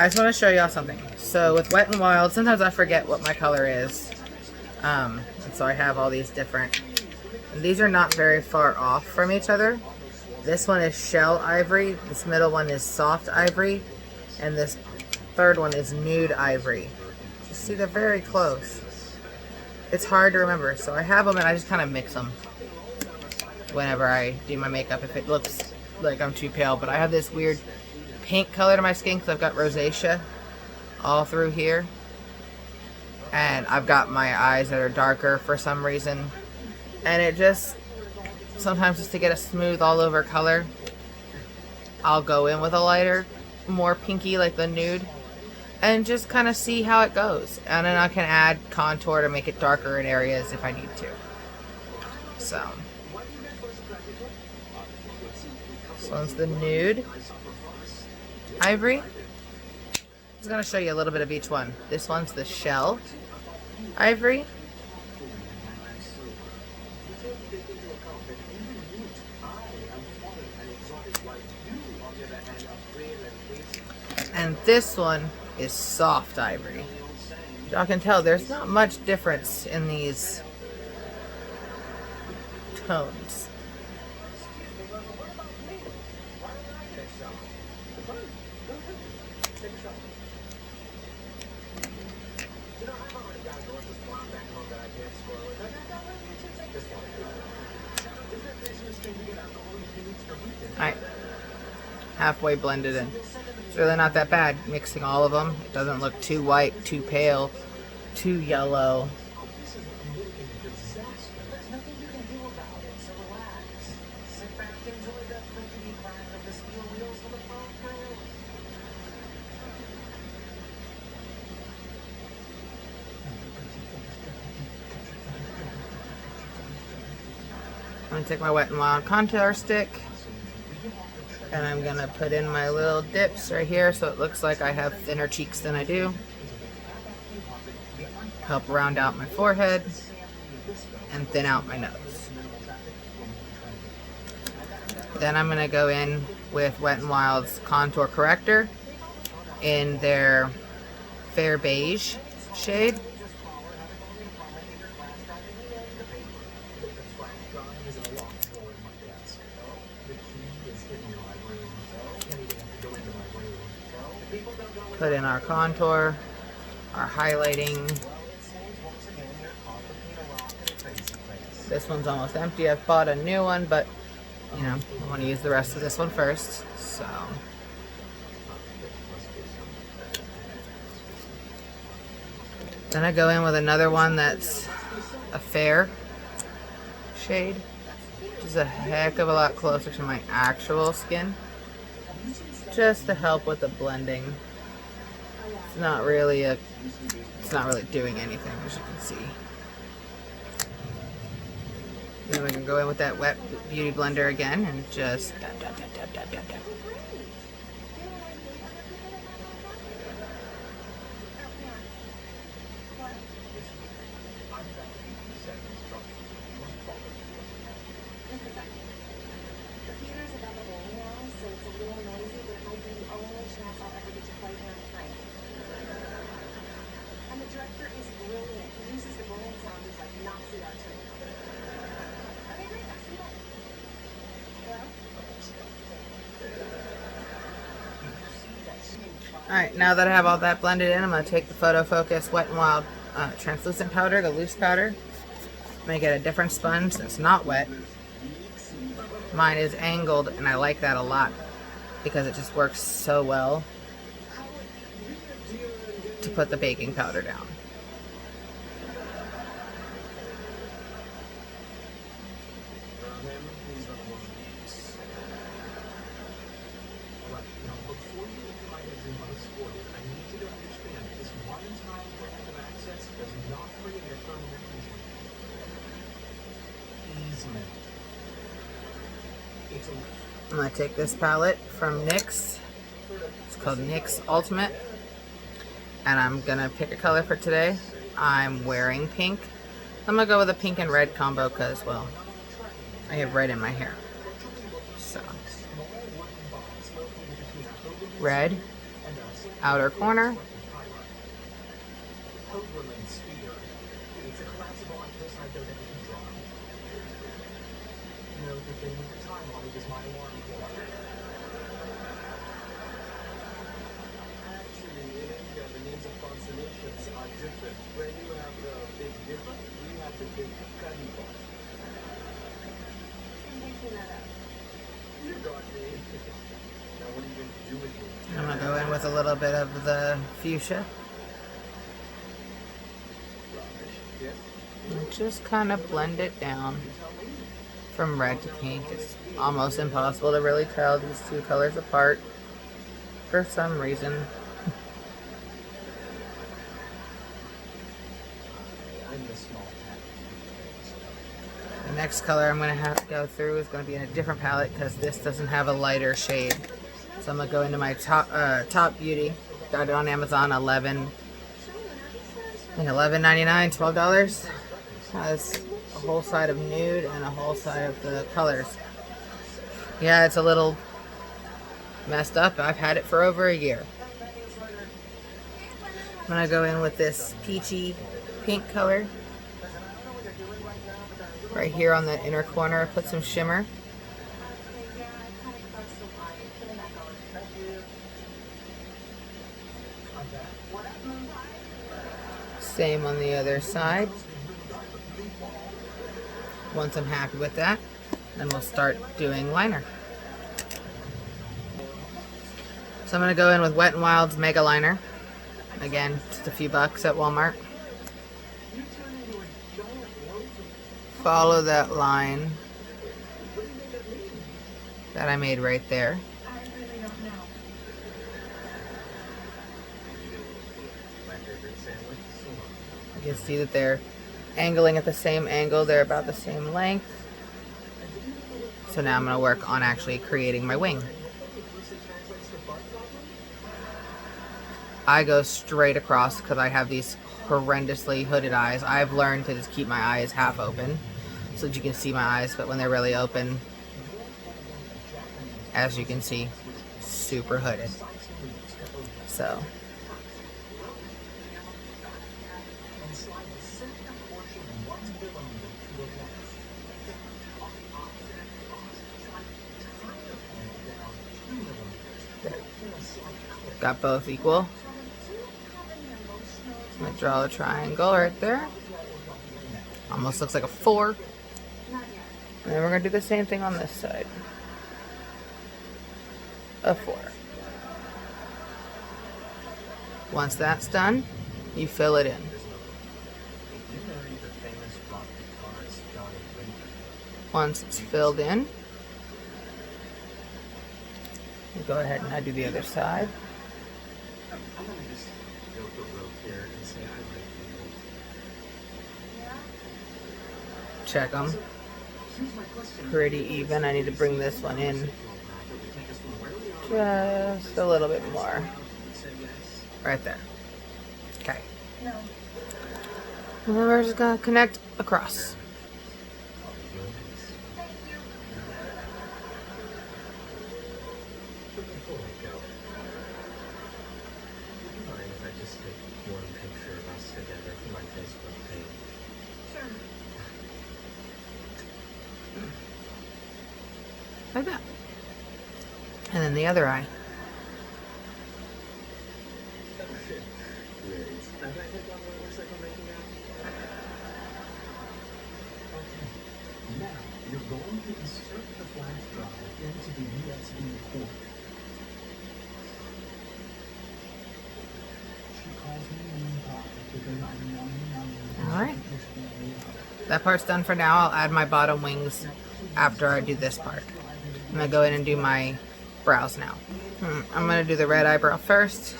I just want to show y'all something. So with Wet n Wild, sometimes I forget what my color is. And so I have all these different, and these are not very far off from each other. This one is shell ivory, this middle one is soft ivory, and this third one is nude ivory. You see, they're very close. It's hard to remember, so I have them and I just kind of mix them whenever I do my makeup if it looks like I'm too pale. But I have this weird pink color to my skin because I've got rosacea all through here. And I've got my eyes that are darker for some reason. And it just, sometimes just to get a smooth all over color, I'll go in with a lighter, more pinky like the nude, and just kind of see how it goes. And then I can add contour to make it darker in areas if I need to. So, this one's the nude ivory. I'm just going to show you a little bit of each one. This one's the shell ivory. And this one is soft ivory. Y'all can tell there's not much difference in these tones. Alright, halfway blended in. It's really not that bad mixing all of them. It doesn't look too white, too pale, too yellow. I'm going to take my Wet n Wild contour stick and I'm going to put in my little dips right here so it looks like I have thinner cheeks than I do. Help round out my forehead and thin out my nose. Then I'm going to go in with Wet n Wild's contour corrector in their fair beige shade. Put in our contour, our highlighting. This one's almost empty. I've bought a new one, but you know, I want to use the rest of this one first. So then I go in with another one that's a fair shade, which is a heck of a lot closer to my actual skin, just to help with the blending. It's not really doing anything, as you can see. Then we can go in with that wet beauty blender again and just dab, dab, dab, dab, dab, dab, dab. Alright, now that I have all that blended in, I'm going to take the Photo Focus Wet n Wild translucent powder, the loose powder. I'm going to get a different sponge that's not wet. Mine is angled, and I like that a lot because it just works so well to put the baking powder down. I'm going to take this palette from NYX. It's called NYX Ultimate. And I'm going to pick a color for today. I'm wearing pink. I'm going to go with a pink and red combo because, well, I have red in my hair. So, red. outer corner. I'm gonna go in with a little bit of the fuchsia. And just kind of blend it down from red to pink. It's almost impossible to really tell these two colors apart for some reason. The next color I'm going to have to go through is going to be in a different palette because this doesn't have a lighter shade. So I'm going to go into my Top Beauty. Got it on Amazon, $11.99, $12. Has a whole side of nude and a whole side of the colors. Yeah, it's a little messed up. I've had it for over a year. I'm going to go in with this peachy pink color. Right here on the inner corner, put some shimmer. Same on the other side. Once I'm happy with that, then we'll start doing liner. So I'm going to go in with Wet n Wild's Mega Liner. Again, just a few bucks at Walmart. Follow that line that I made right there. You can see that they're angling at the same angle. They're about the same length. So now I'm going to work on actually creating my wing. I go straight across because I have these horrendously hooded eyes. I've learned to just keep my eyes half open so that you can see my eyes, but when they're really open, as you can see, super hooded. So got both equal. I'm gonna draw a triangle right there. Almost looks like a 4. And then we're gonna do the same thing on this side. A 4. Once that's done, you fill it in. Once it's filled in, you go ahead and I do the other side. Check them. Pretty even. I need to bring this one in just a little bit more. Right there. Okay. And then we're just going to connect across. Like that. And then the other eye. Now, you're going to insert the flash drive into the USB port. She calls me because I'm Alright. That part's done for now. I'll add my bottom wings after I do this part. I'm going to go in and do my brows now. I'm going to do the red eyebrow first.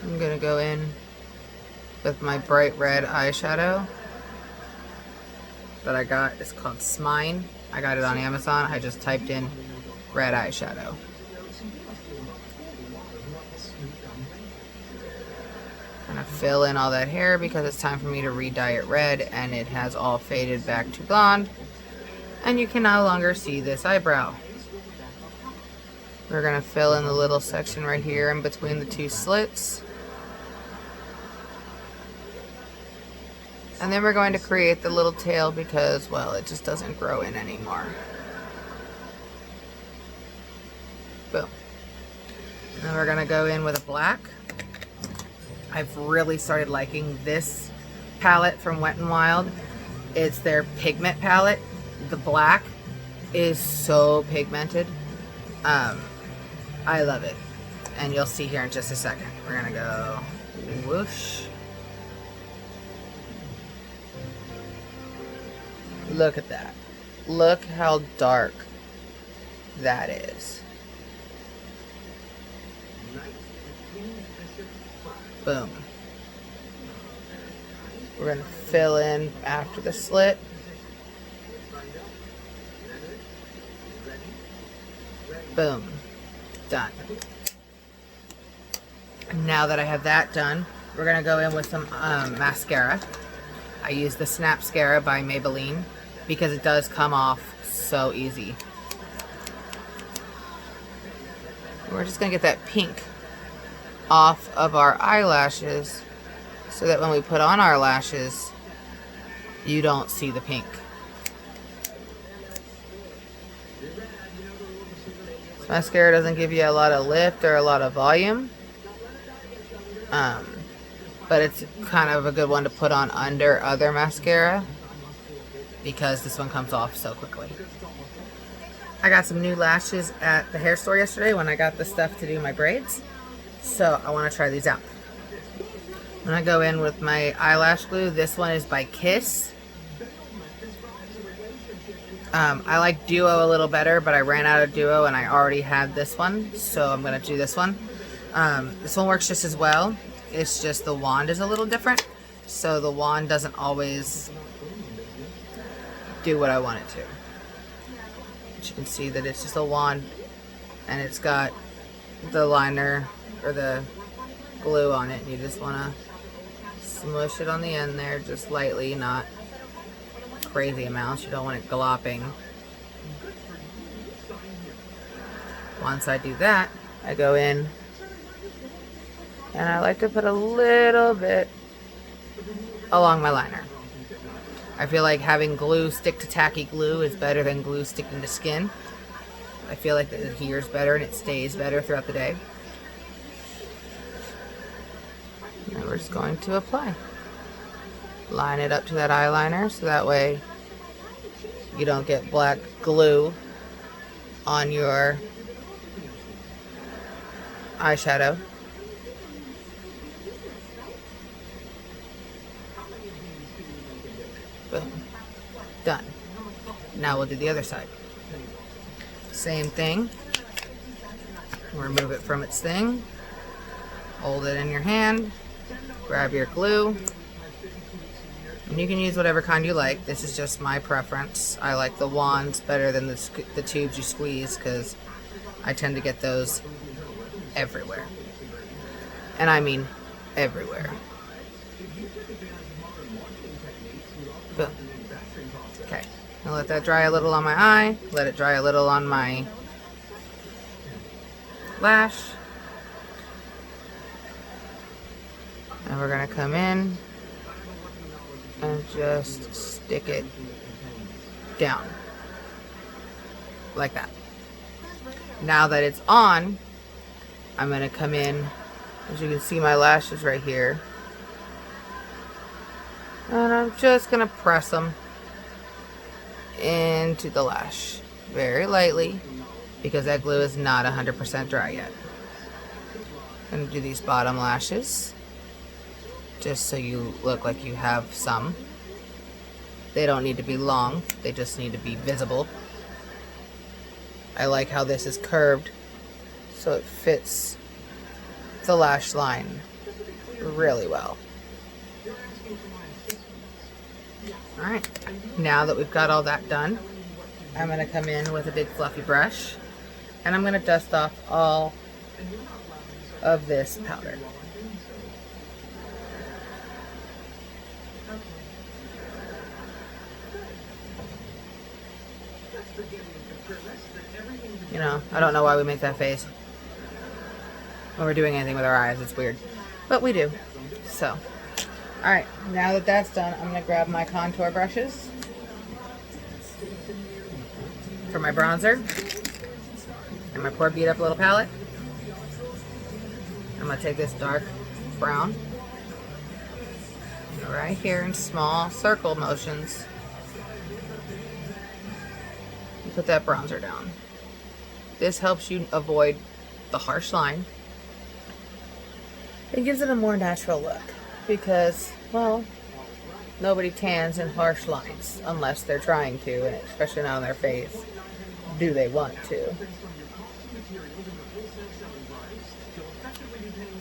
I'm going to go in with my bright red eyeshadow that I got. It's called Smine. I got it on Amazon. I just typed in red eyeshadow. I'm going to fill in all that hair because it's time for me to re-dye it red and it has all faded back to blonde and you can no longer see this eyebrow. We're going to fill in the little section right here in between the two slits. And then we're going to create the little tail because, well, it just doesn't grow in anymore. Boom. And then we're going to go in with a black. I've really started liking this palette from Wet n Wild. It's their pigment palette. The black is so pigmented. I love it. And you'll see here in just a second. We're going to go whoosh. Look at that. Look how dark that is. Boom. We're going to fill in after the slit. Boom. Done. Now that I have that done, we're going to go in with some mascara. I use the Snapscara by Maybelline because it does come off so easy. We're just going to get that pink off of our eyelashes so that when we put on our lashes, you don't see the pink. This mascara doesn't give you a lot of lift or a lot of volume, but it's kind of a good one to put on under other mascara because this one comes off so quickly. I got some new lashes at the hair store yesterday when I got the stuff to do my braids, so I want to try these out. I'm going to go in with my eyelash glue. This one is by Kiss. I like Duo a little better, but I ran out of Duo and I already had this one, so I'm going to do this one. This one works just as well. It's just the wand is a little different, so the wand doesn't always do what I want it to. But you can see that it's just a wand and it's got the liner or the glue on it, and you just want to smush it on the end there just lightly, not crazy amounts. You don't want it glopping. Once I do that, I go in and I like to put a little bit along my liner. I feel like having glue stick to tacky glue is better than glue sticking to skin. I feel like it adheres better and it stays better throughout the day. And we're just going to apply. Line it up to that eyeliner so that way you don't get black glue on your eyeshadow. Boom. Done. Now we'll do the other side. Same thing. Remove it from its thing. Hold it in your hand. Grab your glue. And you can use whatever kind you like. This is just my preference. I like the wands better than the tubes you squeeze because I tend to get those everywhere. And I mean everywhere. Boom. Okay. I'll let that dry a little on my eye. Let it dry a little on my lash. And we're going to come in and just stick it down. Like that. Now that it's on, I'm going to come in. As you can see, my lashes right here. And I'm just going to press them into the lash very lightly because that glue is not 100% dry yet. I'm going to do these bottom lashes just so you look like you have some. They don't need to be long, they just need to be visible. I like how this is curved so it fits the lash line really well. Alright, now that we've got all that done, I'm going to come in with a big fluffy brush and I'm going to dust off all of this powder. You know, I don't know why we make that face when we're doing anything with our eyes. It's weird. But we do. So, alright. Now that that's done, I'm going to grab my contour brushes for my bronzer and my Pour Beat Up little palette. I'm going to take this dark brown right here in small circle motions and put that bronzer down. This helps you avoid the harsh line. It gives it a more natural look because, well, nobody tans in harsh lines unless they're trying to, and especially not on their face. Do they want to?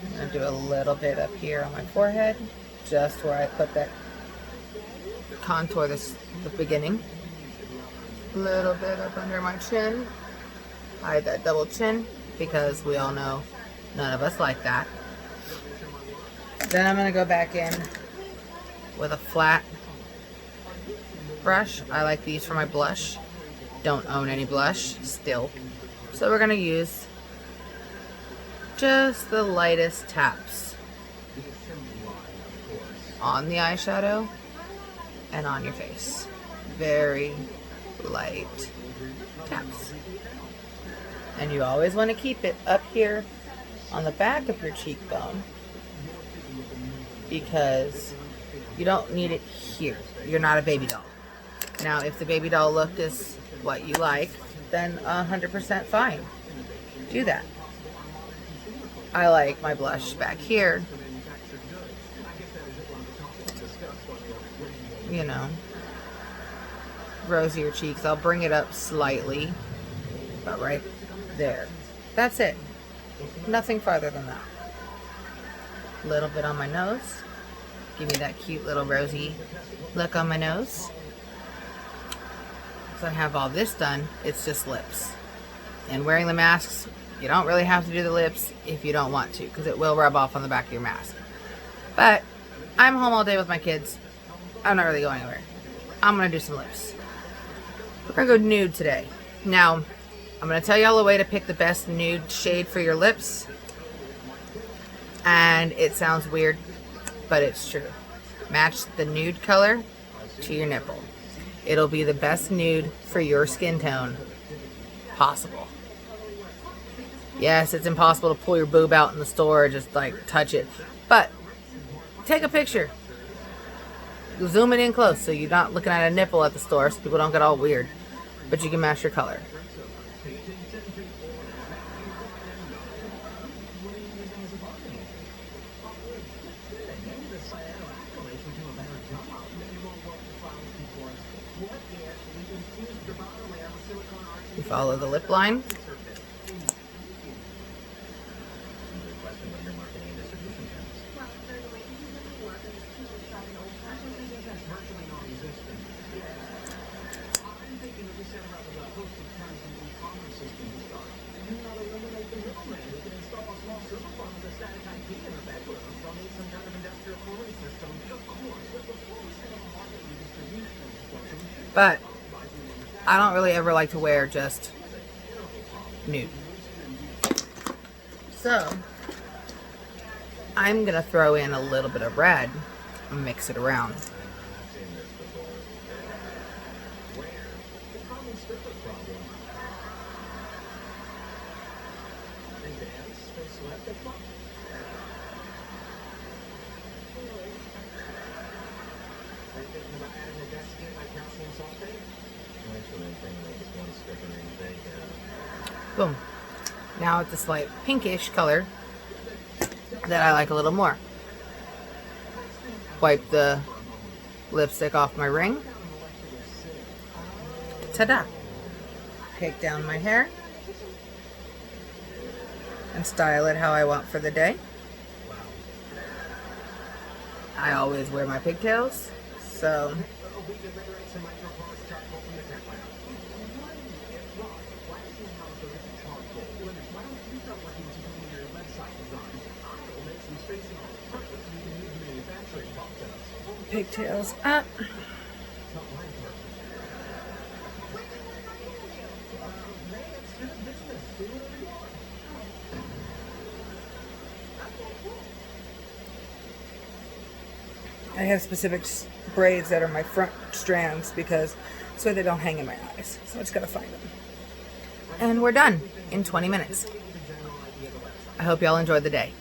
I'm going to do a little bit up here on my forehead, just where I put that contour the beginning. A little bit up under my chin. Hide that double chin because we all know none of us like that. Then I'm going to go back in with a flat brush. I like these for my blush. Don't own any blush still. So we're going to use just the lightest taps on the eyeshadow and on your face. Very light taps. And you always want to keep it up here on the back of your cheekbone because you don't need it here. You're not a baby doll. Now, if the baby doll look is what you like, then 100% fine. Do that. I like my blush back here. You know, rosier cheeks. I'll bring it up slightly, but right there. That's it. Nothing farther than that. A little bit on my nose. Give me that cute little rosy look on my nose. So I have all this done. It's just lips. And wearing the masks, you don't really have to do the lips if you don't want to, because it will rub off on the back of your mask. But I'm home all day with my kids. I'm not really going anywhere. I'm going to do some lips. We're going to go nude today. Now, I'm going to tell y'all a way to pick the best nude shade for your lips. And it sounds weird, but it's true. Match the nude color to your nipple. It'll be the best nude for your skin tone possible. Yes, it's impossible to pull your boob out in the store or just like touch it. But take a picture. Zoom it in close so you're not looking at a nipple at the store so people don't get all weird. But you can match your color. You follow the lip line. But I don't really ever like to wear just nude. So I'm going to throw in a little bit of red and mix it around. Boom. Now it's a slight pinkish color that I like a little more. Wipe the lipstick off my ring. Ta-da! Take down my hair and style it how I want for the day. I always wear my pigtails, so pigtails up. I have specific braids that are my front strands because so they don't hang in my eyes. So I just gotta find them. And we're done in 20 minutes. I hope y'all enjoyed the day.